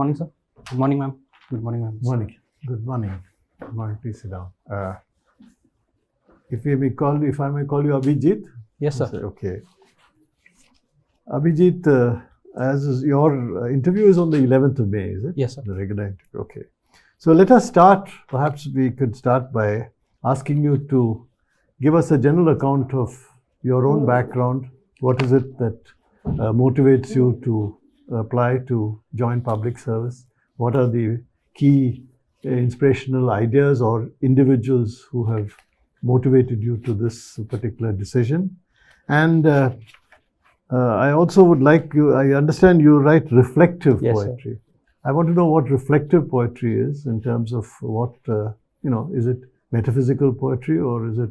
morning, sir. Good morning, ma'am. Good morning, ma'am. Morning. Good morning. Good morning. Please sit down. If I may call you Abhijit? Yes, sir. Okay. Abhijit, as your interview is on the 11th of May, is it? Yes, sir. The regular interview. Okay. So let us start. Perhaps we could start by asking you to give us a general account of your own background. What is it that motivates you to apply to join public service? What are the key inspirational ideas or individuals who have motivated you to this particular decision? And I also would like you, I understand you write reflective poetry. Sir. I want to know what reflective poetry is in terms of what, is it metaphysical poetry or is it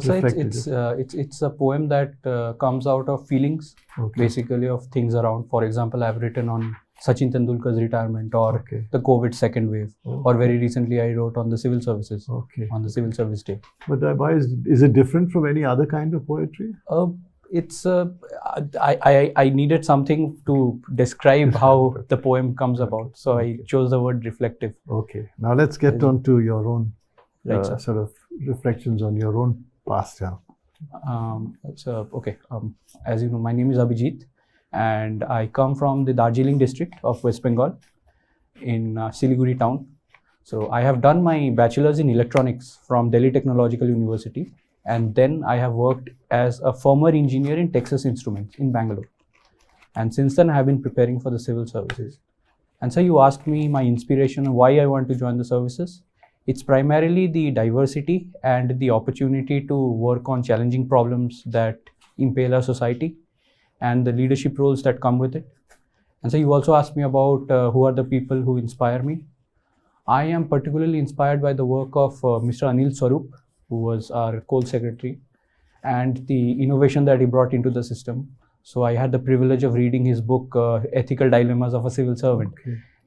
so it's a poem that comes out of feelings, basically of things around. For example, I've written on Sachin Tendulkar's retirement or the COVID second wave, or very recently I wrote on the civil services, on the civil service day. But why is it different from any other kind of poetry? It's I needed something to describe how the poem comes about, so I chose the word reflective. Okay, now let's get on to your own sort of reflections on your own past. As you know, my name is Abhijit and I come from the Darjeeling district of West Bengal in Siliguri town. So I have done my bachelor's in electronics from Delhi Technological University, and then I have worked as a firmware engineer in Texas Instruments in Bangalore. And since then I have been preparing for the civil services. And so you asked me my inspiration and why I want to join the services. It's primarily the diversity and the opportunity to work on challenging problems that impale our society and the leadership roles that come with it. And so you also asked me about who are the people who inspire me. I am particularly inspired by the work of Mr. Anil Swarup, who was our coal secretary, and the innovation that he brought into the system. So I had the privilege of reading his book, Ethical Dilemmas of a Civil Servant.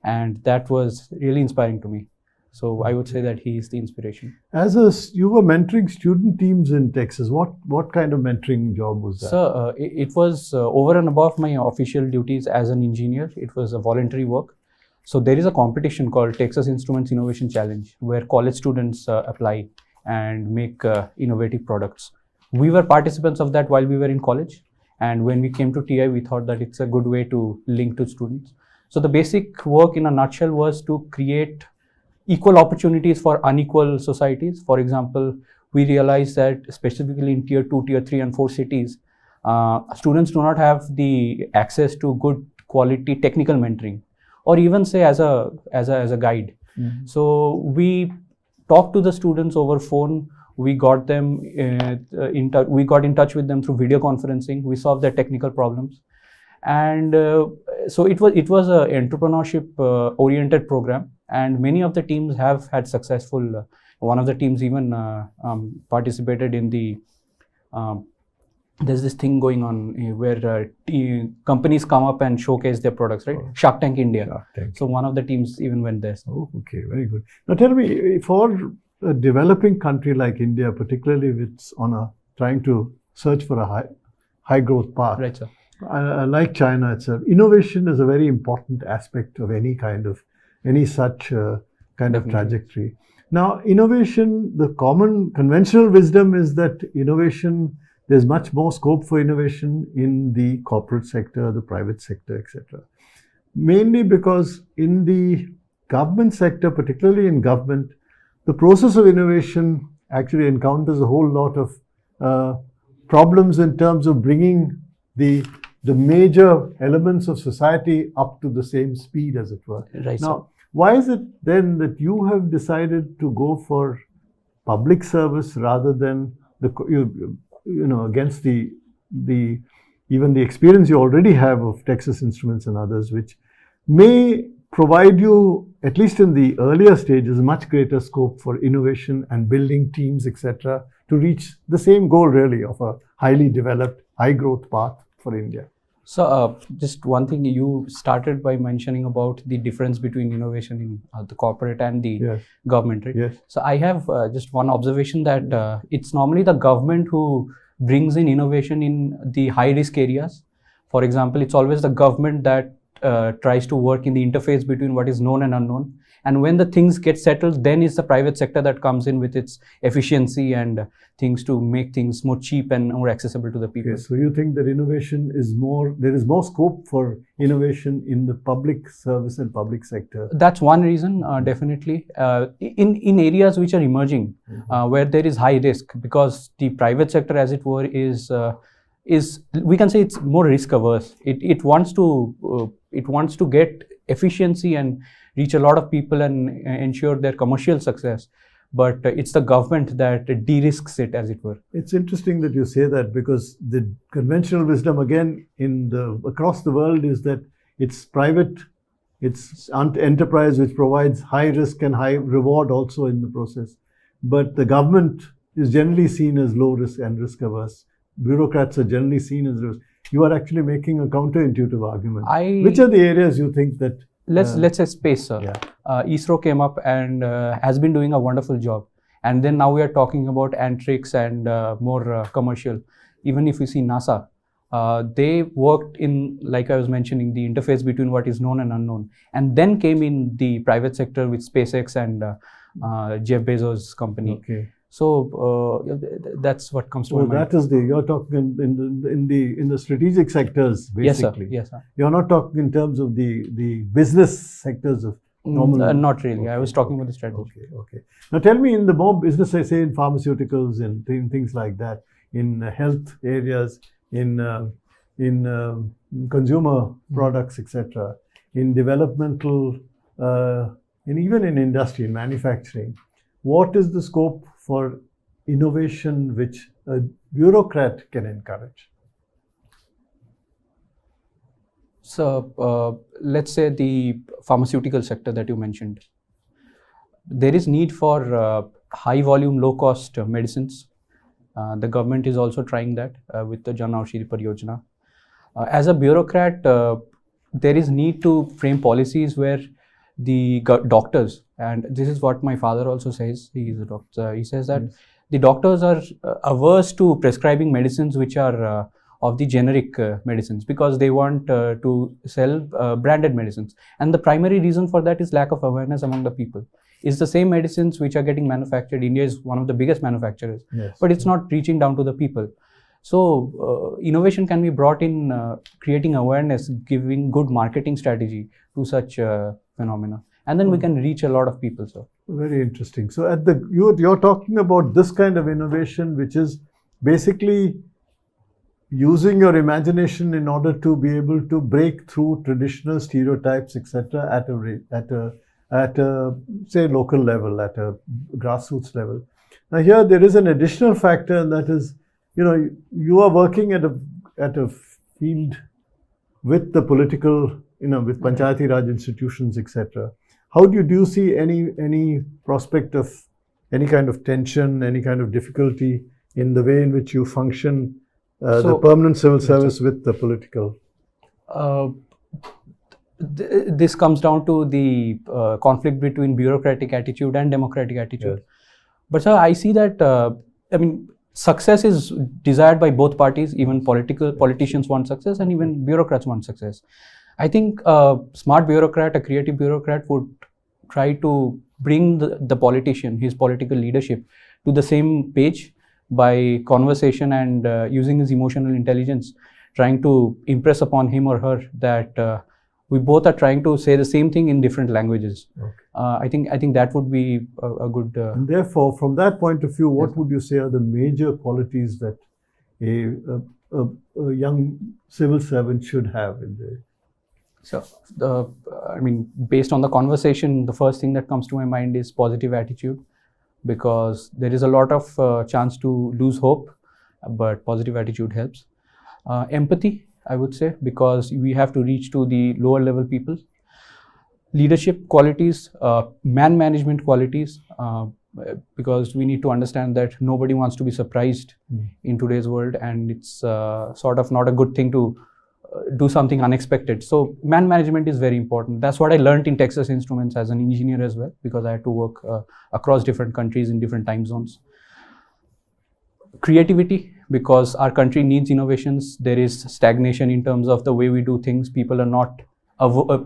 And that was really inspiring to me. So I would say that he is the inspiration. You were mentoring student teams in Texas. What kind of mentoring job was that? So it was over and above my official duties as an engineer. It was a voluntary work. So there is a competition called Texas Instruments Innovation Challenge, where college students apply and make innovative products. We were participants of that while we were in college. And when we came to TI, we thought that it's a good way to link to students. So the basic work in a nutshell was to create equal opportunities for unequal societies. For example, we realized that specifically in tier 2, tier 3 and 4 cities, students do not have the access to good quality technical mentoring, or even say as a guide. So we talked to the students over phone. We got them we got in touch with them through video conferencing. We solved their technical problems. And so it was a entrepreneurship oriented program, and many of the teams have had successful. One of the teams even participated in the there's this thing going on where companies come up and showcase their products, right? Shark Tank India. Shark Tank. So one of the teams even went there. Oh, okay, very good. Now tell me, for a developing country like India, particularly if it's trying to search for a high growth path, right, sir. Like China itself, innovation is a very important aspect of any such kind of trajectory. Now, innovation, the common conventional wisdom is that innovation, there's much more scope for innovation in the corporate sector, the private sector, etc. Mainly because in the government sector, particularly in government, the process of innovation actually encounters a whole lot of problems in terms of bringing the major elements of society up to the same speed, as it were. Right. Now, why is it then that you have decided to go for public service rather than against even the experience you already have of Texas Instruments and others, which may provide you, at least in the earlier stages, much greater scope for innovation and building teams, etc., to reach the same goal really of a highly developed, high growth path for India? So just one thing, you started by mentioning about the difference between innovation in the corporate and the government, right? Yes. So I have just one observation that it's normally the government who brings in innovation in the high risk areas. For example, it's always the government that tries to work in the interface between what is known and unknown. And when the things get settled, then it's the private sector that comes in with its efficiency and things to make things more cheap and more accessible to the people. Okay, so you think that innovation is more, there is more scope for innovation in the public service and public sector? That's one reason, definitely. In areas which are emerging, where there is high risk, because the private sector, as it were, is we can say it's more risk averse. It wants to get efficiency and reach a lot of people and ensure their commercial success. But it's the government that de-risks it, as it were. It's interesting that you say that, because the conventional wisdom again across the world is that it's private, it's enterprise which provides high risk and high reward also in the process. But the government is generally seen as low risk and risk averse. Bureaucrats are generally seen as risk. You are actually making a counterintuitive argument. Which are the areas you think that? Let's say space, sir. Yeah. ISRO came up and has been doing a wonderful job. And then now we are talking about antrics and more commercial. Even if you see NASA, they worked in, like I was mentioning, the interface between what is known and unknown. And then came in the private sector with SpaceX and Jeff Bezos' company. Okay. So that's what comes to my mind. That is you're talking in the strategic sectors, basically. Yes, sir. You're not talking in terms of the business sectors of normal. Not really. Okay. I was talking about the strategy. Okay. Now tell me, in the more business, I say in pharmaceuticals and things like that, in health areas, in consumer products, etc., in developmental, and even in industry, in manufacturing, what is the scope for innovation which a bureaucrat can encourage? So let's say the pharmaceutical sector that you mentioned. There is need for high volume, low cost medicines. The government is also trying that with the Jan Aushadhi Pariyojana. As a bureaucrat, there is need to frame policies where the doctors, and this is what my father also says, he is a doctor, he says that the doctors are averse to prescribing medicines which are of the generic medicines, because they want to sell branded medicines. And the primary reason for that is lack of awareness among the people. It's the same medicines which are getting manufactured. India is one of the biggest manufacturers, but it's not reaching down to the people. So innovation can be brought in creating awareness, giving good marketing strategy to such phenomena, and then we can reach a lot of people. So very interesting. So you're talking about this kind of innovation, which is basically using your imagination in order to be able to break through traditional stereotypes, etc., at a say local level, at a grassroots level. Now here there is an additional factor, and that is, you are working at a field with the political, with Panchayati Raj institutions, etc. How do you see any prospect of any kind of tension, any kind of difficulty in the way in which you function, the permanent civil service with the political? This comes down to the conflict between bureaucratic attitude and democratic attitude. Yes. But sir, I see that, success is desired by both parties. Even politicians want success, and even bureaucrats want success. I think a smart bureaucrat, a creative bureaucrat would try to bring the politician, his political leadership, to the same page by conversation and using his emotional intelligence, trying to impress upon him or her that we both are trying to say the same thing in different languages. Okay. I think that would be a good. And therefore, from that point of view, what would you say are the major qualities that a young civil servant should have in the? So, based on the conversation, the first thing that comes to my mind is positive attitude, because there is a lot of chance to lose hope, but positive attitude helps. Empathy, I would say, because we have to reach to the lower level people. Leadership qualities, man management qualities, because we need to understand that nobody wants to be surprised in today's world, and it's sort of not a good thing to do something unexpected. So man management is very important. That's what I learned in Texas Instruments as an engineer as well, because I had to work across different countries in different time zones. Creativity, because our country needs innovations. There is stagnation in terms of the way we do things. People are not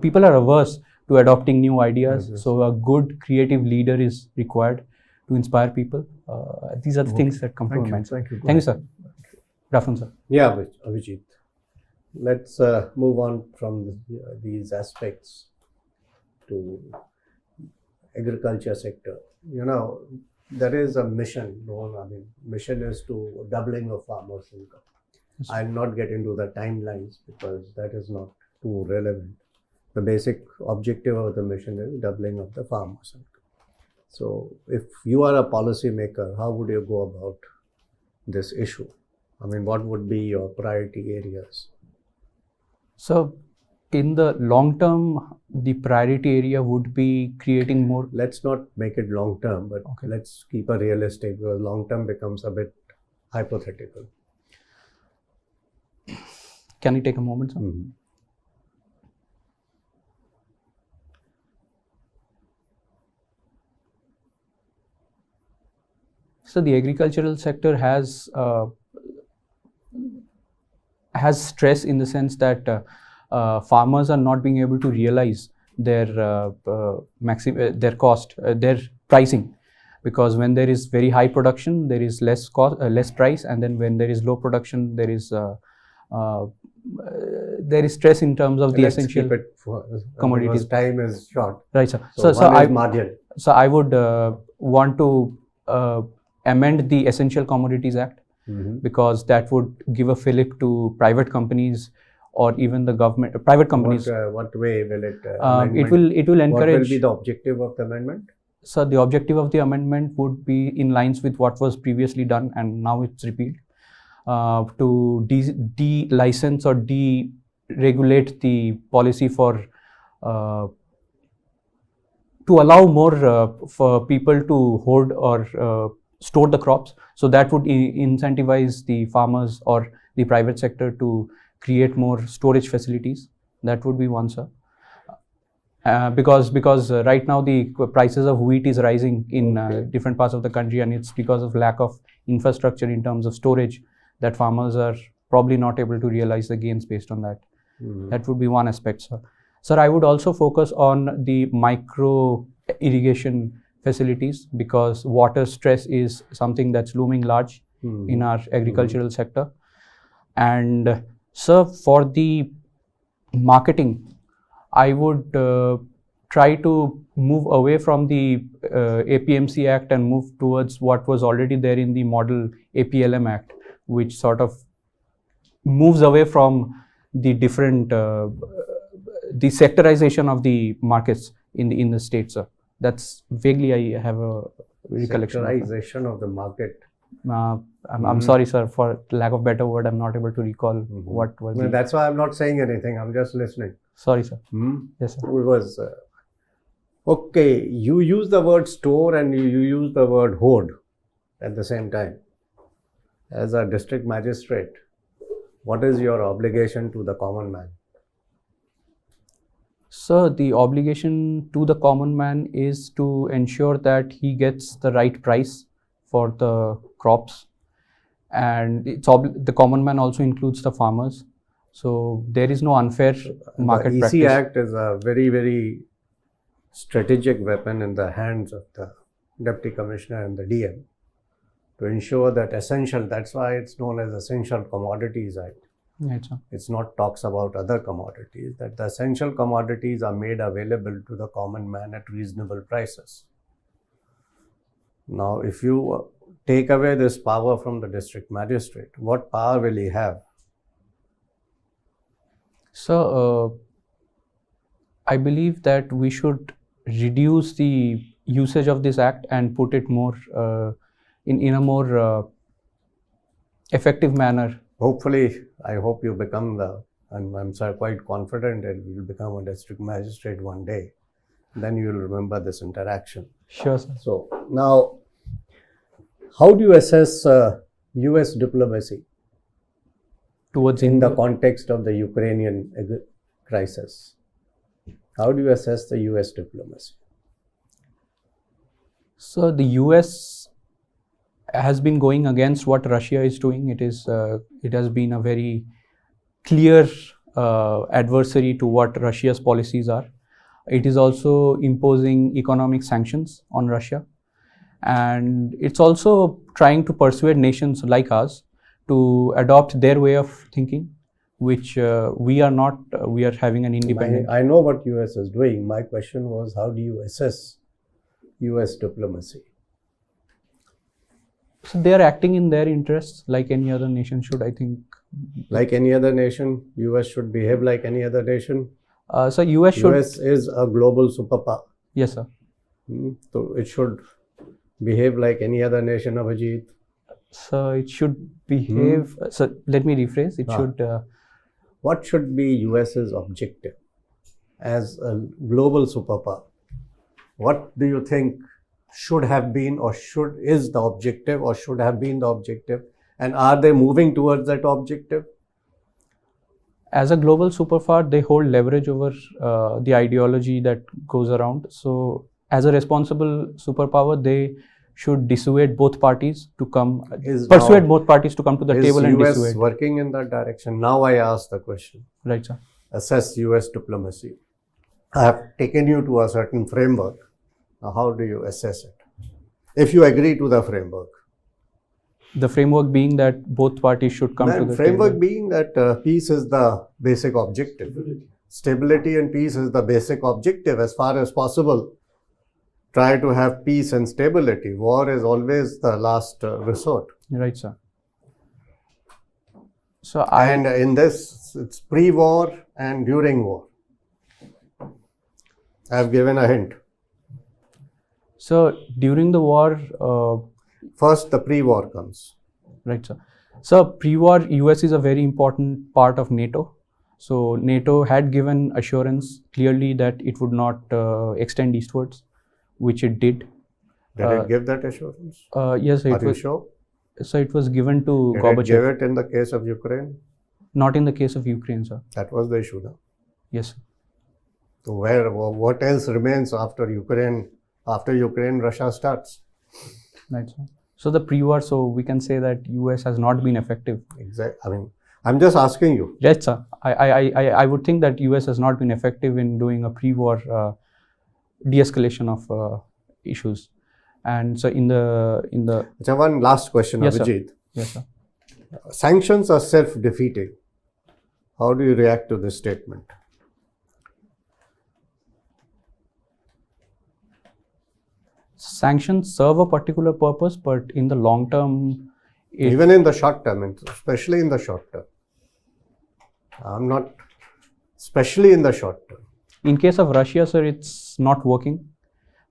people are averse to adopting new ideas. Yes. So a good creative leader is required to inspire people. These are the things that come to my mind. Thank you. Thank you, sir. Good afternoon, sir. Yeah, Abhijit. Let's move on from these aspects to agriculture sector. You know, there is a mission. Mission is to doubling of farmers' income. Yes. I'll not get into the timelines because that is not too relevant. The basic objective of the mission is doubling of the farmers' income. So, if you are a policy maker, how would you go about this issue? I mean, what would be your priority areas? So, in the long term, the priority area would be creating more. Let's not make it long term, but Okay. let's keep a realistic, because long term becomes a bit hypothetical. Can you take a moment, sir? So the agricultural sector has stress in the sense that farmers are not being able to realize their their cost, their pricing, because when there is very high production, there is less cost, less price, and then when there is low production, there is stress in terms of the Let's essential keep it for, commodities. because time is short. Right, sir. So, So one is margin. So I would want to amend the Essential Commodities Act, because that would give a fillip to private companies or even the government, private companies. What way will it? It will encourage. What will be the objective of the amendment? So the objective of the amendment would be in lines with what was previously done and now it's repealed, to de-license or deregulate the policy for to allow more for people to hoard or store the crops. So that would incentivize the farmers or the private sector to create more storage facilities. That would be one, sir. Because right now the prices of wheat is rising in different parts of the country, and it's because of lack of infrastructure in terms of storage that farmers are probably not able to realize the gains based on that. That would be one aspect, sir. Sir, I would also focus on the micro irrigation facilities, because water stress is something that's looming large in our agricultural sector. And sir, for the marketing, I would try to move away from the APMC Act and move towards what was already there in the model APLM Act, which sort of moves away from the different the sectorization of the markets in the states, sir. That's vaguely I have a recollection. Sectorization of the market. I'm sorry, sir, for lack of better word, I'm not able to recall what was. No, that's why I'm not saying anything. I'm just listening. Sorry, sir. Yes, sir. It was okay. You use the word store and you use the word hoard at the same time. As a district magistrate, what is your obligation to the common man? So the obligation to the common man is to ensure that he gets the right price for the crops, and the common man also includes the farmers. So there is no unfair market practice. The EC Act is a very, very strategic weapon in the hands of the Deputy Commissioner and the DM to ensure that essential, that's why it's known as Essential Commodities Act. Right, sir. It's not talks about other commodities, that the essential commodities are made available to the common man at reasonable prices. Now, if you take away this power from the district magistrate, what power will he have? So, I believe that we should reduce the usage of this act and put it more in a more effective manner. Hopefully, I hope you become and I'm quite confident that you will become a district magistrate one day. Then you will remember this interaction. Sure, sir. So, now, how do you assess US diplomacy towards in the context of the Ukrainian crisis? How do you assess the US diplomacy? So the US has been going against what Russia is doing. It has been a very clear adversary to what Russia's policies are. It is also imposing economic sanctions on Russia. And it's also trying to persuade nations like us to adopt their way of thinking, which we are not. We are having an independent. I know what US is doing. My question was, how do you assess US diplomacy? So they are acting in their interests like any other nation should, I think. Like any other nation, US should behave like any other nation. So US should. US is a global superpower. Yes, sir. So it should behave like any other nation, Abhijit. So it should behave. So let me rephrase. It should. What should be US's objective as a global superpower? What do you think should have been or is the objective or should have been the objective? And are they moving towards that objective? As a global superpower, they hold leverage over the ideology that goes around. So as a responsible superpower, they should dissuade both parties to come, persuade both parties to come to the table and dissuade. Is US working in that direction? Now I ask the question. Right, sir. Assess US diplomacy. I have taken you to a certain framework. Now how do you assess it? If you agree to the framework. The framework being that both parties should come to the framework table. Being that peace is the basic objective. Stability and peace is the basic objective. As far as possible, try to have peace and stability. War is always the last resort. Right, sir. So and in this, it's pre-war and during war. I have given a hint. So during the war, first the pre-war comes. Right, sir. So pre-war, US is a very important part of NATO. So NATO had given assurance clearly that it would not extend eastwards, which it did. Did it give that assurance? Yes, Are you sure? So it was given to Did Gorbachev. it give it in the case of Ukraine? Not in the case of Ukraine, sir. That was the issue, no? Yes. So what else remains after Ukraine? After Ukraine, Russia starts. Right, sir. So the pre-war, so we can say that US has not been effective. Exactly. I mean, I'm just asking you. Yes, sir. I would think that US has not been effective in doing a pre-war de-escalation of issues. And so in the So one last question, yes, Abhijit. Sir. Yes, sir. Sanctions are self-defeating. How do you react to this statement? Sanctions serve a particular purpose, but in the long term, even in the short term, especially in the short term. Especially in the short term. In case of Russia, sir, it's not working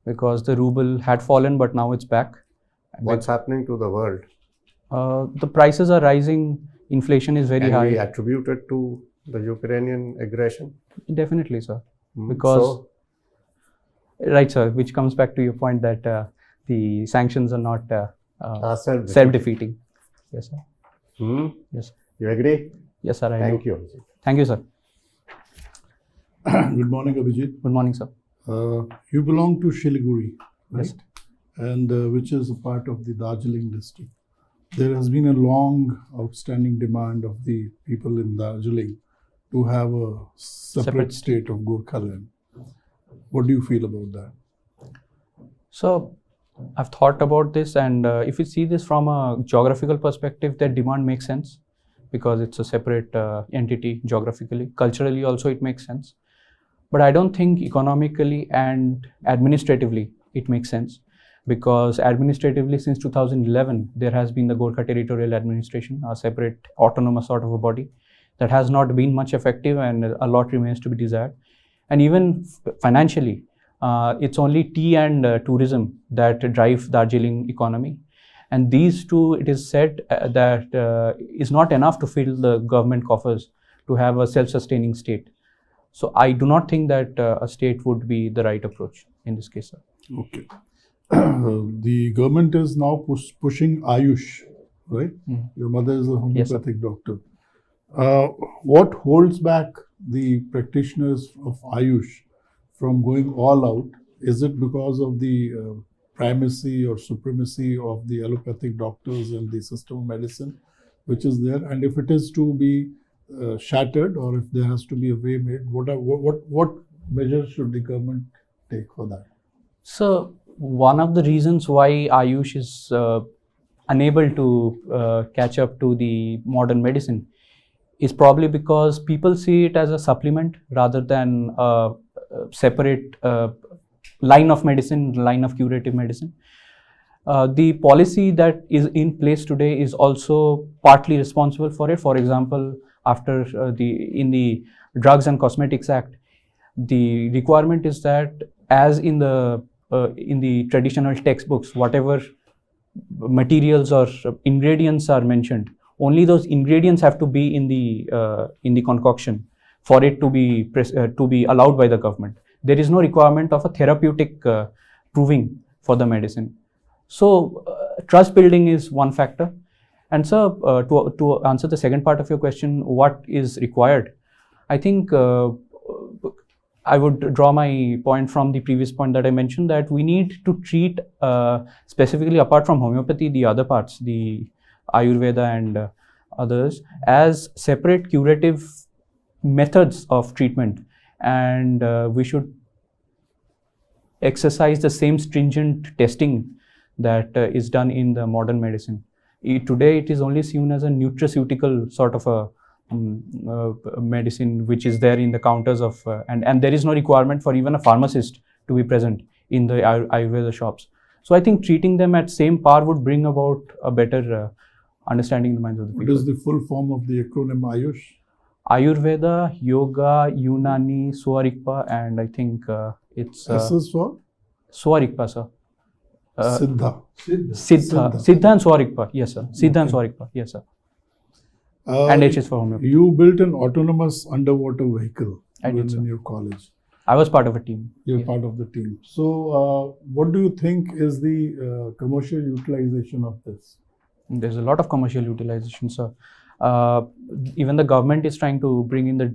because the ruble had fallen, but now it's back. What's happening to the world? The prices are rising. Inflation is very high. Can we attribute it to the Ukrainian aggression? Definitely, sir. Because right, sir, which comes back to your point that the sanctions are not self-defeating. Yes, sir. Yes. You agree? Yes, sir. Thank you. Thank you, sir. Good morning, Abhijit. Good morning, sir. You belong to Siliguri, right? Yes. And which is a part of the Darjeeling district. There has been a long outstanding demand of the people in Darjeeling to have a separate state of Gorkhaland. What do you feel about that? So, I've thought about this, and if you see this from a geographical perspective, that demand makes sense because it's a separate entity geographically. Culturally also it makes sense. But I don't think economically and administratively it makes sense, because administratively since 2011 there has been the Gorkha Territorial Administration, a separate autonomous sort of a body that has not been much effective, and a lot remains to be desired. And even financially, it's only tea and tourism that drive Darjeeling economy. And these two, it is said that is not enough to fill the government coffers to have a self-sustaining state. So I do not think that a state would be the right approach in this case, sir. Okay. The government is now pushing AYUSH, right? Your mother is a homeopathic doctor. What holds back the practitioners of AYUSH from going all out? Is it because of the primacy or supremacy of the allopathic doctors in the system of medicine, which is there? And if it is to be shattered, or if there has to be a way made, what measures should the government take for that? So one of the reasons why AYUSH is unable to catch up to the modern medicine is probably because people see it as a supplement rather than a separate line of medicine, line of curative medicine. The policy that is in place today is also partly responsible for it. For example, after in the Drugs and Cosmetics Act, the requirement is that, as in the traditional textbooks, whatever materials or ingredients are mentioned, only those ingredients have to be in the concoction for it to be allowed by the government. There is no requirement of a therapeutic proving for the medicine. So trust building is one factor. And so to answer the second part of your question, what is required? I think I would draw my point from the previous point that I mentioned, that we need to treat specifically, apart from homeopathy, the other parts, the Ayurveda and others, as separate curative methods of treatment, and we should exercise the same stringent testing that is done in the modern medicine. Today it is only seen as a nutraceutical sort of a medicine which is there in the counters of and there is no requirement for even a pharmacist to be present in the Ayurveda shops. So I think treating them at same par would bring about a better understanding in the minds of the people. What is the full form of the acronym AYUSH? Ayurveda, Yoga, Unani, Swarikpa, and I think it's S is for? Swarikpa, sir. Siddha. Siddha and Swarikpa, yes sir. Siddha and Swarikpa, yes sir. And H is for homeopathy. You built an autonomous underwater vehicle I did, in your college. I was part of a team. You're part of the team. So what do you think is the commercial utilization of this? There's a lot of commercial utilization, sir. Even the government is trying to bring in the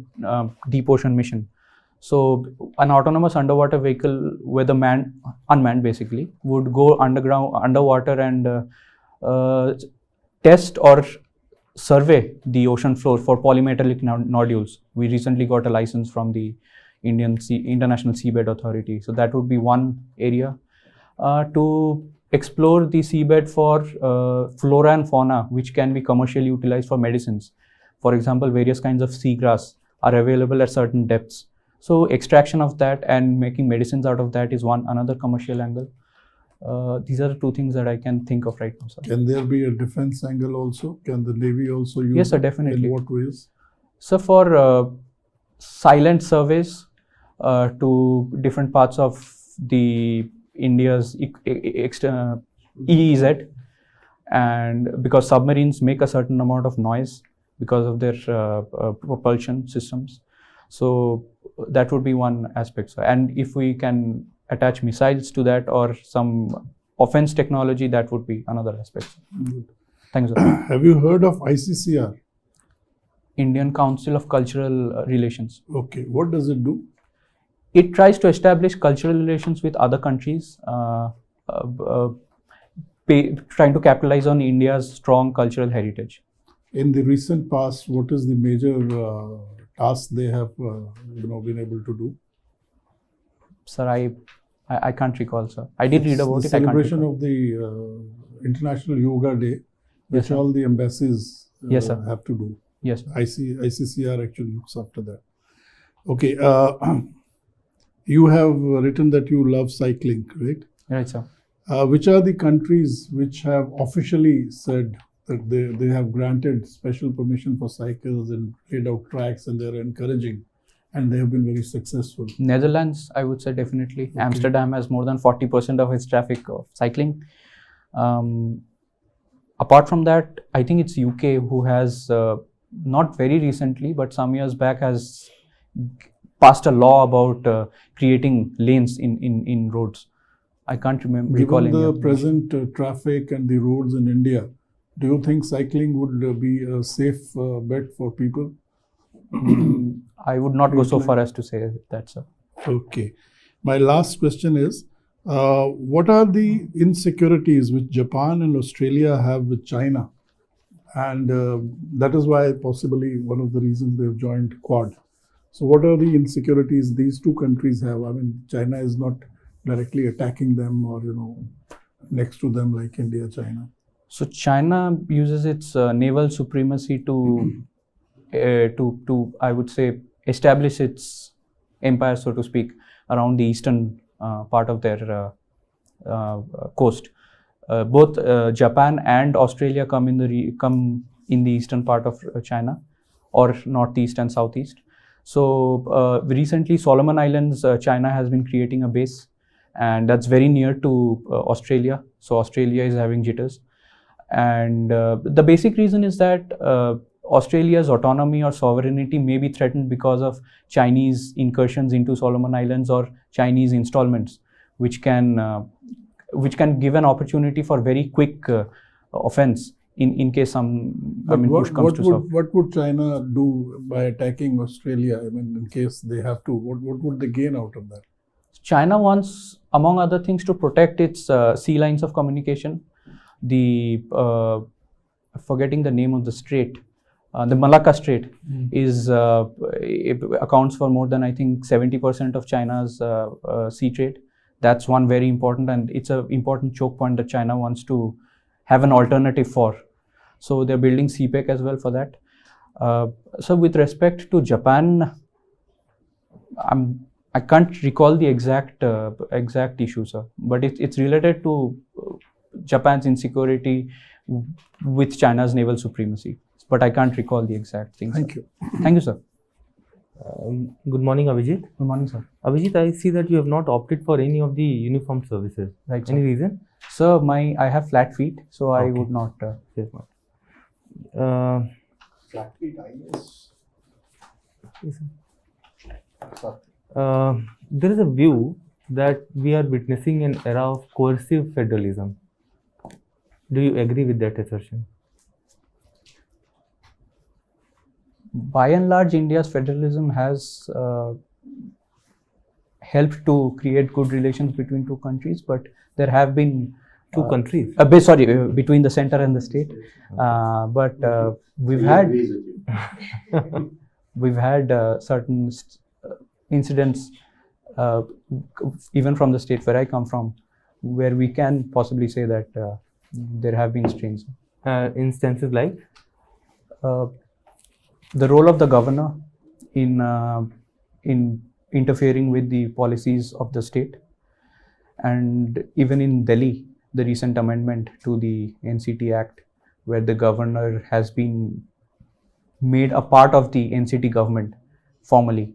deep ocean mission. So an autonomous underwater vehicle, where the unmanned basically, would go underwater and test or survey the ocean floor for polymetallic nodules. We recently got a license from the International Seabed Authority. So that would be one area. To explore the seabed for flora and fauna, which can be commercially utilized for medicines. For example, various kinds of seagrass are available at certain depths. So extraction of that and making medicines out of that is another commercial angle. These are the two things that I can think of right now, sir. Can there be a defense angle also? Can the Navy also use Yes, sir, definitely. In what ways? So for silent surveys to different parts of the India's EEZ, and because submarines make a certain amount of noise because of their propulsion systems. So that would be one aspect. So, and if we can attach missiles to that or some offense technology, that would be another aspect. Good. Thank you, sir. Have you heard of ICCR? Indian Council of Cultural Relations. Okay, what does it do? It tries to establish cultural relations with other countries, trying to capitalize on India's strong cultural heritage. In the recent past, what is the major task they have been able to do? Sir, I can't recall, sir. I did read about the it. Celebration of the International Yoga Day, which all the embassies yes, sir. have to do. Yes. ICCR actually looks after that. Okay. You have written that you love cycling, right? Right, sir. Which are the countries which have officially said that they have granted special permission for cycles and laid out tracks and they're encouraging, and they have been very successful? Netherlands, I would say definitely. Okay. Amsterdam has more than 40% of its traffic of cycling. Apart from that, I think it's UK who has, not very recently, but some years back, has passed a law about creating lanes in roads. I can't recall any. Given the present traffic and the roads in India, do you think cycling would be a safe bet for people? I would not go so far as to say that, sir. Okay. My last question is, what are the insecurities which Japan and Australia have with China? And that is why possibly one of the reasons they've joined Quad. So what are the insecurities these two countries have? I mean, China is not directly attacking them or, next to them like India, China. So China uses its naval supremacy to I would say establish its empire, so to speak, around the eastern part of their coast. Both Japan and Australia come in the eastern part of China, or northeast and southeast. So recently, Solomon Islands, China has been creating a base, and that's very near to Australia. So Australia is having jitters, and the basic reason is that Australia's autonomy or sovereignty may be threatened because of Chinese incursions into Solomon Islands or Chinese installments, which can give an opportunity for very quick offense in case push comes to shove. What would China do by attacking Australia? I mean, in case they have to, what would they gain out of that? China wants, among other things, to protect its sea lines of communication. Forgetting the name of the strait, the Malacca Strait is it accounts for more than, I think, 70% of China's sea trade. That's one very important, and it's an important choke point that China wants to have an alternative for. So they're building CPEC as well for that. So with respect to Japan, I can't recall the exact issue, sir, but it's related to Japan's insecurity with China's naval supremacy. But I can't recall the exact things. Thank you. Thank you, sir. Good morning, Abhijit. Good morning, sir. Abhijit, I see that you have not opted for any of the uniformed services. Right, sir. Any reason? Sir, I have flat feet, so I would not. Yes, ma'am. Flat feet, I guess. Yes, there is a view that we are witnessing an era of coercive federalism. Do you agree with that assertion? By and large, India's federalism has helped to create good relations between two countries, but there have been two countries. Between the center and the state. But we've had certain incidents, even from the state where I come from, where we can possibly say that there have been strains. Instances like? The role of the governor in interfering with the policies of the state, and even in Delhi, the recent amendment to the NCT Act, where the governor has been made a part of the NCT government formally,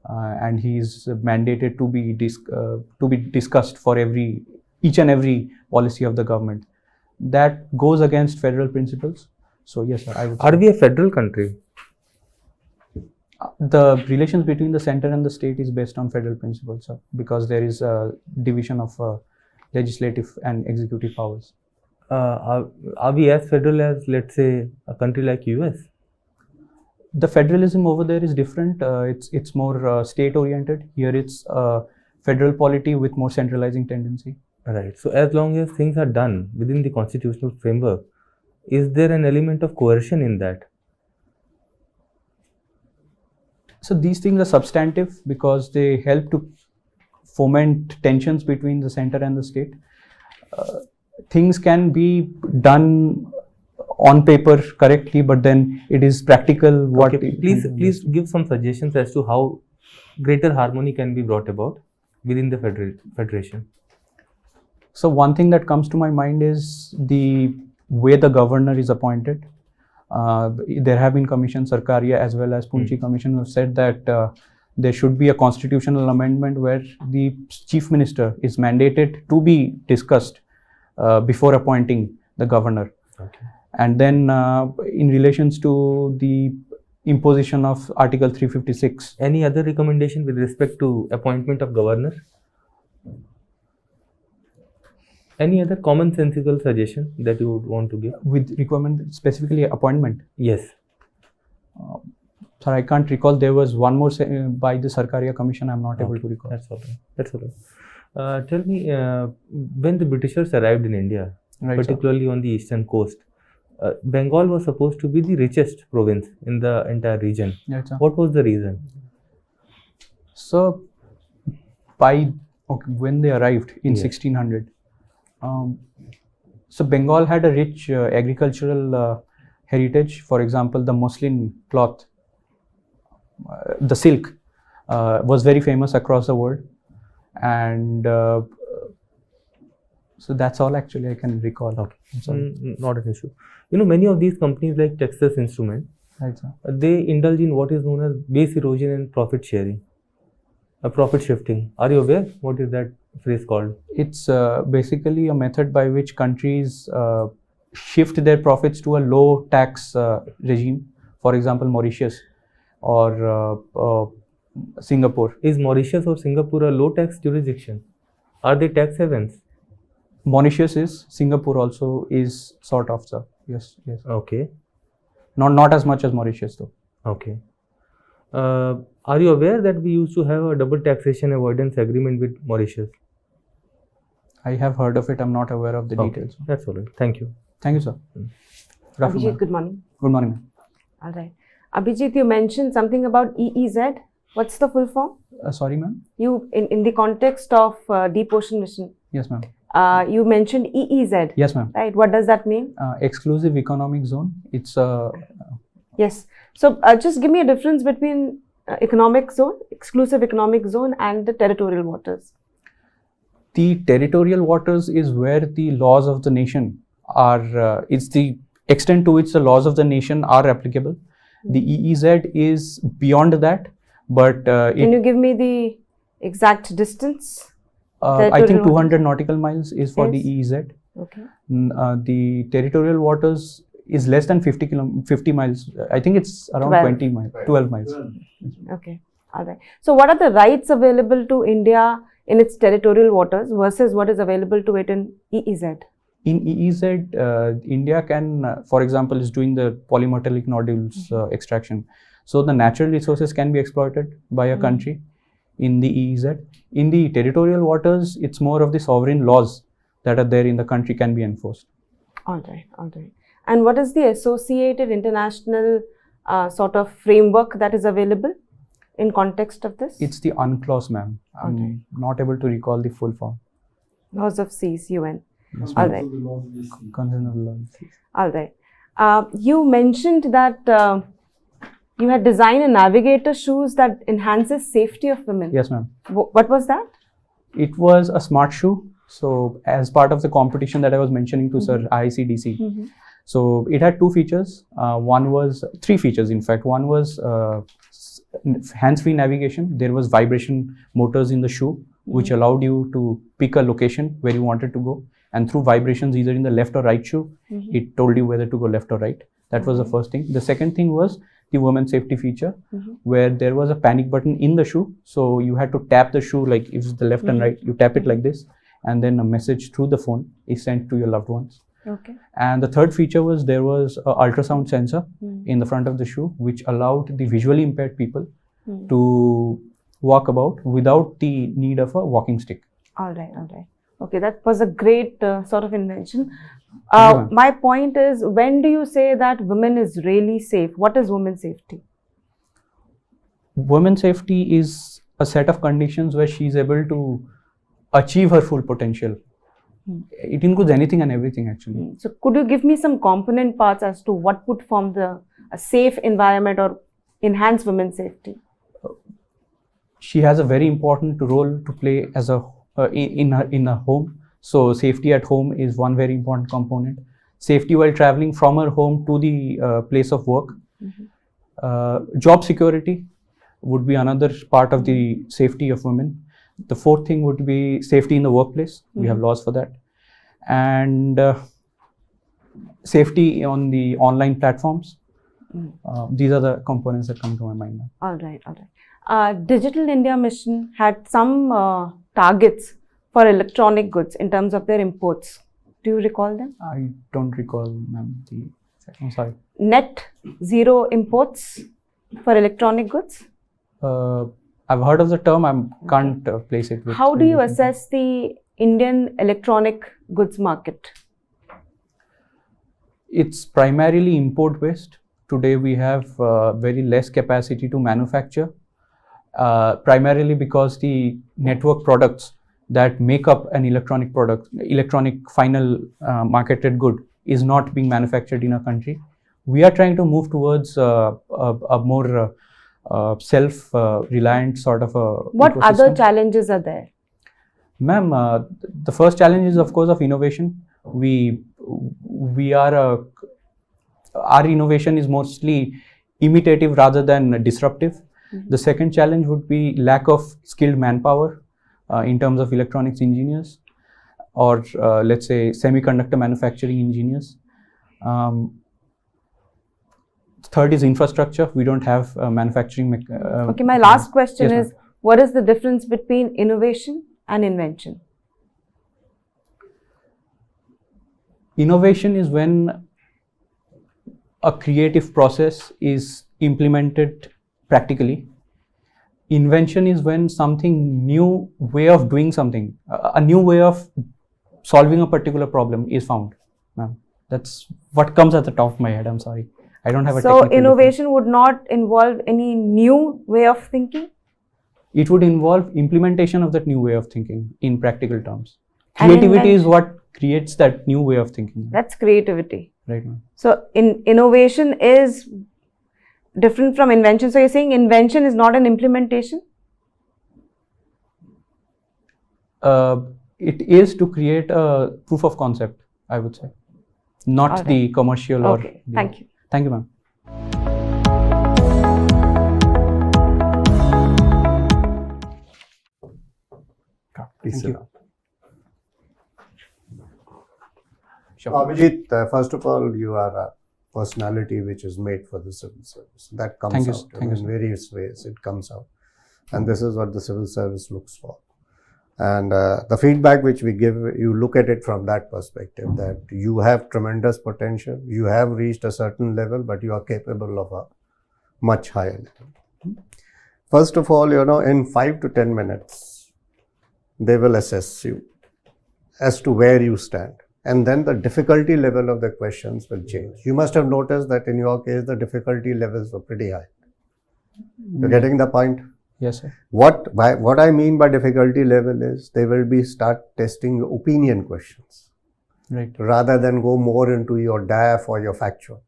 and he is mandated to be discussed for each and every policy of the government. That goes against federal principles. So yes, sir, I would. Are we a federal country? The relations between the center and the state is based on federal principles, sir, because there is a division of legislative and executive powers. Are we as federal as, let's say, a country like US? The federalism over there is different. It's more state-oriented. Here it's federal polity with more centralizing tendency. Right. So as long as things are done within the constitutional framework, is there an element of coercion in that? So these things are substantive because they help to foment tensions between the center and the state. Things can be done on paper correctly, but then it is practical. Please give some suggestions as to how greater harmony can be brought about within the federation. So one thing that comes to my mind is the way the governor is appointed. There have been commissions, Sarkaria as well as Punchi Commission, who have said that there should be a constitutional amendment where the chief minister is mandated to be discussed before appointing the governor. Okay. And then in relations to the imposition of Article 356. Any other recommendation with respect to appointment of governor? Any other commonsensical suggestion that you would want to give? With requirement, specifically appointment? Yes. Sir, I can't recall. There was one more by the Sarkaria Commission. I'm not able to recall. That's all right. That's all right. Tell me, when the Britishers arrived in India, right, particularly on the eastern coast, Bengal was supposed to be the richest province in the entire region. Yes, sir. What was the reason? So, when they arrived in 1600, so Bengal had a rich agricultural heritage. For example, the muslin cloth, the silk, was very famous across the world, and so that's all actually I can recall. Okay, not an issue. You know, many of these companies like Texas Instruments, Right, sir. they indulge in what is known as base erosion and profit sharing, profit shifting. Are you aware what is that phrase called? It's basically a method by which countries shift their profits to a low tax regime. For example, Mauritius or Singapore. Is Mauritius or Singapore a low tax jurisdiction? Are they tax havens? Mauritius is, Singapore also is sort of, sir. Yes, yes. Okay. Not as much as Mauritius though. Okay. Are you aware that we used to have a double taxation avoidance agreement with Mauritius? I have heard of it. I'm not aware of the details. That's all right. Thank you. Thank you, sir. Good afternoon, Abhijit, ma'am. good morning. Good morning, ma'am. All right. Abhijit, you mentioned something about EEZ. What's the full form? Sorry, ma'am. You, in the context of Deep Ocean Mission, Yes, ma'am. you mentioned EEZ. Yes, ma'am. Right. What does that mean? Exclusive Economic Zone. It's Yes. So just give me a difference between economic zone, exclusive economic zone, and the territorial waters. the territorial waters is where the laws of the nation are. It's the extent to which the laws of the nation are applicable. The EEZ is beyond that, but Can you give me the exact distance? I think territorial 200 nautical miles is for the Yes. EEZ. Okay. The territorial waters is less than 50 miles. I think it's around 12. 20 miles, 12 miles. Okay. All right. So what are the rights available to India in its territorial waters versus what is available to it in EEZ? In EEZ, India can, for example, is doing the polymetallic nodules extraction. So the natural resources can be exploited by a country in the EEZ. In the territorial waters, it's more of the sovereign laws that are there in the country can be enforced. All right. All right. And what is the associated international sort of framework that is available in context of this? It's the UNCLOS, ma'am. I'm not able to recall the full form. Laws of Seas, UN. Yes, All ma'am. right. Concerning the laws. All right. You mentioned that you had designed a navigator shoes that enhances safety of women. Yes, ma'am. What was that? It was a smart shoe. So as part of the competition that I was mentioning to Sir ICDC. So it had two features. One was three features, in fact. One was hands-free navigation. There was vibration motors in the shoe, which allowed you to pick a location where you wanted to go. And through vibrations, either in the left or right shoe, it told you whether to go left or right. That was the first thing. The second thing was the women's safety feature, where there was a panic button in the shoe. So you had to tap the shoe, like if it's the left and right, you tap it like this, and then a message through the phone is sent to your loved ones. Okay. And the third feature was there was an ultrasound sensor in the front of the shoe, which allowed the visually impaired people to walk about without the need of a walking stick. All right. All right. Okay. That was a great sort of invention. Thank you, My point is, when do you say that women is really safe? What is women's safety? Women's safety is a set of conditions where she is able to achieve her full potential. It includes anything and everything, actually. So could you give me some component parts as to what would form a safe environment or enhance women's safety? She has a very important role to play as in a home. So safety at home is one very important component. Safety while traveling from her home to the place of work. Job security would be another part of the safety of women. The fourth thing would be safety in the workplace. We have laws for that. And safety on the online platforms. These are the components that come to my mind now. All right, all right. Digital India Mission had some targets for electronic goods in terms of their imports. Do you recall them? I don't recall, ma'am. I'm sorry. Net zero imports for electronic goods? I've heard of the term. I can't place it with. How do you assess the Indian electronic goods market? It's primarily import based. Today we have very less capacity to manufacture, primarily because the network products that make up an electronic final marketed good is not being manufactured in our country. We are trying to move towards a more self-reliant sort of a What ecosystem. other challenges are there? Ma'am, the first challenge is of course of innovation. Our innovation is mostly imitative rather than disruptive. The second challenge would be lack of skilled manpower in terms of electronics engineers or let's say semiconductor manufacturing engineers. Third is infrastructure. We don't have manufacturing. Okay, my last question Yes, is, what is the difference between innovation and invention? Innovation is when a creative process is implemented practically. Invention is when something new way of doing something, a new way of solving a particular problem is found. Ma'am, that's what comes at the top of my head. I'm sorry, I don't have a So technical innovation would not involve any new way of thinking? It would involve implementation of that new way of thinking in practical terms. And Creativity is invention. what creates that new way of thinking. That's creativity. Right, ma'am. So innovation is different from invention. So you're saying invention is not an implementation? It is to create a proof of concept, I would say, not All right. the commercial or. Okay, thank you. Thank you, ma'am. Please Thank sit you. down. Sure. Abhijit, first of all, you are a personality which is made for the civil service. That comes Thank you, out thank you, in sir. various ways. It comes out. And this is what the civil service looks for. And the feedback which we give, you look at it from that perspective, that you have tremendous potential, you have reached a certain level, but you are capable of a much higher level. First of all, in 5 to 10 minutes, they will assess you as to where you stand. And then the difficulty level of the questions will change. You must have noticed that in your case, the difficulty levels were pretty high. You're getting the point? Yes, sir. What I mean by difficulty level is they will start testing your opinion questions Right. rather than go more into your DAF or your factual.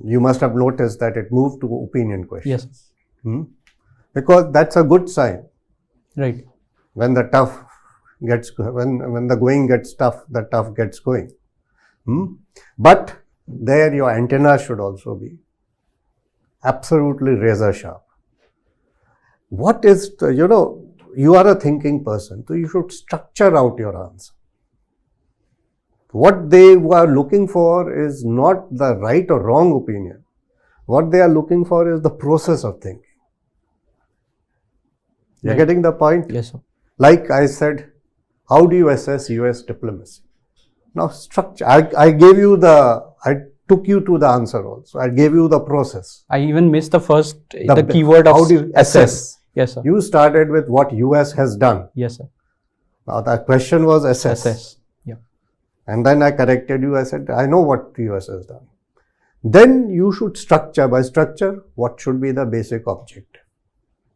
You must have noticed that it moved to opinion questions. Yes. Because that's a good sign. Right. When the going gets tough, the tough gets going. But there your antenna should also be absolutely razor sharp. What is you are a thinking person, so you should structure out your answer. What they are looking for is not the right or wrong opinion. What they are looking for is the process of thinking. You're Right. getting the point? Yes, sir. Like I said, how do you assess US diplomacy? Now, structure. I took you to the answer also. I gave you the process. I even missed the keyword of how do you assess? Yes, sir. You started with what US has done. Yes, sir. Now, the question was assess. Assess. Yeah. And then I corrected you. I said, I know what US has done. Then you should structure. By structure, what should be the basic objective?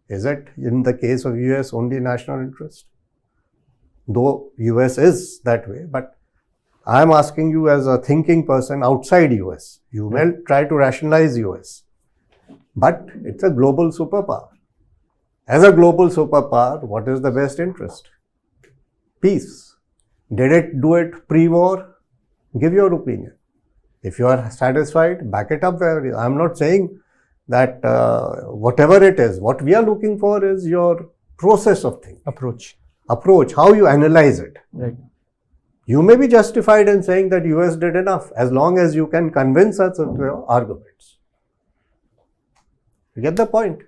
Is it, in the case of US, only national interest? Though US is that way, but I am asking you as a thinking person outside US. You will try to rationalize US. But it's a global superpower. As a global superpower, what is the best interest? Peace. Did it do it pre-war? Give your opinion. If you are satisfied, back it up where it is. I am not saying that whatever it is, what we are looking for is your process of thinking. Approach, how you analyze it. Right. You may be justified in saying that US did enough as long as you can convince us of your arguments. You get the point?